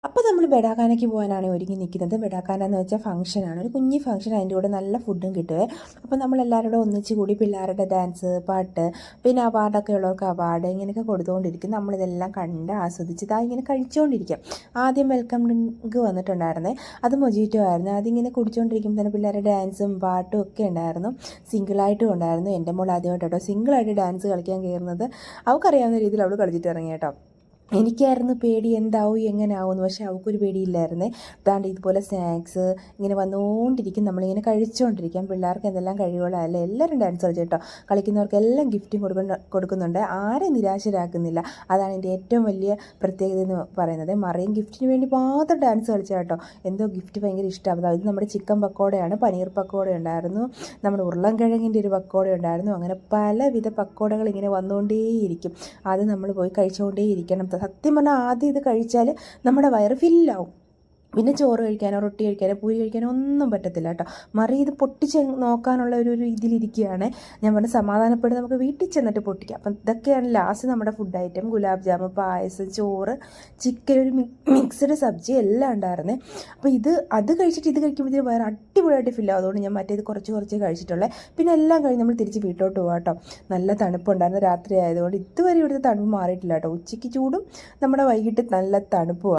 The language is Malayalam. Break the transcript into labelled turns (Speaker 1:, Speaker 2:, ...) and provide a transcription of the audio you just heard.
Speaker 1: അപ്പോൾ നമ്മൾ ബെഡാക്കാനയ്ക്ക് പോകാനാണ് ഒരുങ്ങി നിൽക്കുന്നത്. ബെഡാക്കാന എന്ന് വെച്ചാൽ ഫംഗ്ഷനാണ്, ഒരു കുഞ്ഞി ഫംഗ്ഷൻ. അതിൻ്റെ കൂടെ നല്ല ഫുഡും കിട്ടുമേ. അപ്പോൾ നമ്മളെല്ലാവരും കൂടെ ഒന്നിച്ച് കൂടി പിള്ളേരുടെ ഡാൻസ്, പാട്ട്, പിന്നെ അവാർഡൊക്കെ ഉള്ളവർക്ക് അവാർഡ് ഇങ്ങനെയൊക്കെ കൊടുത്തുകൊണ്ടിരിക്കും. നമ്മളിതെല്ലാം കണ്ട് ആസ്വദിച്ച് ഇങ്ങനെ കഴിച്ചുകൊണ്ടിരിക്കാം. ആദ്യം വെൽക്കം ഡ്രിങ്ക് വന്നിട്ടുണ്ടായിരുന്നേ, അത് മൊജീറ്റോ ആയിരുന്നു. അതിങ്ങനെ കുടിച്ചുകൊണ്ടിരിക്കുമ്പോൾ തന്നെ പിള്ളേരുടെ ഡാൻസും പാട്ടും ഒക്കെ ഉണ്ടായിരുന്നു. സിംഗിളായിട്ടും ഉണ്ടായിരുന്നു. എൻ്റെ മോൾ ആദ്യമായിട്ട് കേട്ടോ സിംഗിളായിട്ട് ഡാൻസ് കളിക്കാൻ കയറുന്നത്. അവൾക്കറിയാവുന്ന രീതിയിൽ അവൾ കളിച്ചിട്ട് ഇറങ്ങി കേട്ടോ. എനിക്കായിരുന്നു പേടി, എന്താവും എങ്ങനെയാവുമെന്ന്. പക്ഷേ അവൾക്കൊരു പേടിയില്ലായിരുന്നേ. അതാണ്ട് ഇതുപോലെ സ്നാക്സ് ഇങ്ങനെ വന്നുകൊണ്ടിരിക്കും, നമ്മളിങ്ങനെ കഴിച്ചുകൊണ്ടിരിക്കാം. പിള്ളേർക്ക് എന്തെല്ലാം കഴിവുകളല്ലേ. എല്ലാവരും ഡാൻസ് കളിച്ചു കേട്ടോ. കളിക്കുന്നവർക്കെല്ലാം ഗിഫ്റ്റും കൊടുക്കുന്നുണ്ട്. ആരെയും നിരാശരാക്കുന്നില്ല. അതാണ് എൻ്റെ ഏറ്റവും വലിയ പ്രത്യേകത എന്ന് പറയുന്നത്. മറിയം ഗിഫ്റ്റിന് വേണ്ടി മാത്രം ഡാൻസ് കളിച്ച കേട്ടോ. എന്തോ ഗിഫ്റ്റ് ഭയങ്കര ഇഷ്ടമാകുന്നത്. ഇത് നമ്മുടെ ചിക്കൻ പക്കോടയാണ്, പനീർ പക്കോട ഉണ്ടായിരുന്നു, നമ്മുടെ ഉരുളൻകിഴങ്ങിൻ്റെ ഒരു പക്കോട ഉണ്ടായിരുന്നു. അങ്ങനെ പലവിധ പക്കോടകൾ ഇങ്ങനെ വന്നുകൊണ്ടേയിരിക്കും. അത് നമ്മൾ പോയി കഴിച്ചുകൊണ്ടേയിരിക്കണം. സത്യം പറഞ്ഞാൽ ആദ്യം ഇത് കഴിച്ചാൽ നമ്മുടെ വയറ് ഫില്ലാവും. പിന്നെ ചോറ് കഴിക്കാനോ റൊട്ടി കഴിക്കാനോ പൂരി കഴിക്കാനോ ഒന്നും പറ്റത്തില്ല കേട്ടോ. മറി ഇത് പൊട്ടിച്ച് നോക്കാനുള്ള ഒരു ഇതിലിരിക്കുകയാണ്. ഞാൻ പറഞ്ഞ സമാധാനപ്പെട്ട് നമുക്ക് വീട്ടിൽ ചെന്നിട്ട് പൊട്ടിക്കാം. അപ്പം ഇതൊക്കെയാണ് ലാസ്റ്റ് നമ്മുടെ ഫുഡ് ഐറ്റം. ഗുലാബ് ജാമുൻ, പായസം, ചോറ്, ചിക്കൻ, ഒരു മിക്സഡ് സബ്ജി എല്ലാം ഉണ്ടായിരുന്നേ. അപ്പോൾ അത് കഴിച്ചിട്ട് ഇത് കഴിക്കുമ്പോഴത്തേക്ക് വയറ് അടിപൊളിയായിട്ട് ഫില്ലാവും. അതുകൊണ്ട് ഞാൻ മറ്റേത് കുറച്ച് കഴിച്ചിട്ടുള്ളത്. പിന്നെ എല്ലാം കഴിഞ്ഞ് നമ്മൾ തിരിച്ച് വീട്ടിലോട്ട് പോകാം കേട്ടോ. നല്ല തണുപ്പുണ്ടായിരുന്നു, രാത്രി ആയതുകൊണ്ട്. ഇതുവരെ ഇവിടുത്തെ തണുപ്പ് മാറിയിട്ടില്ല കേട്ടോ. ഉച്ചയ്ക്ക് ചൂടും നമ്മുടെ വൈകിട്ട് നല്ല തണുപ്പുമാണ്.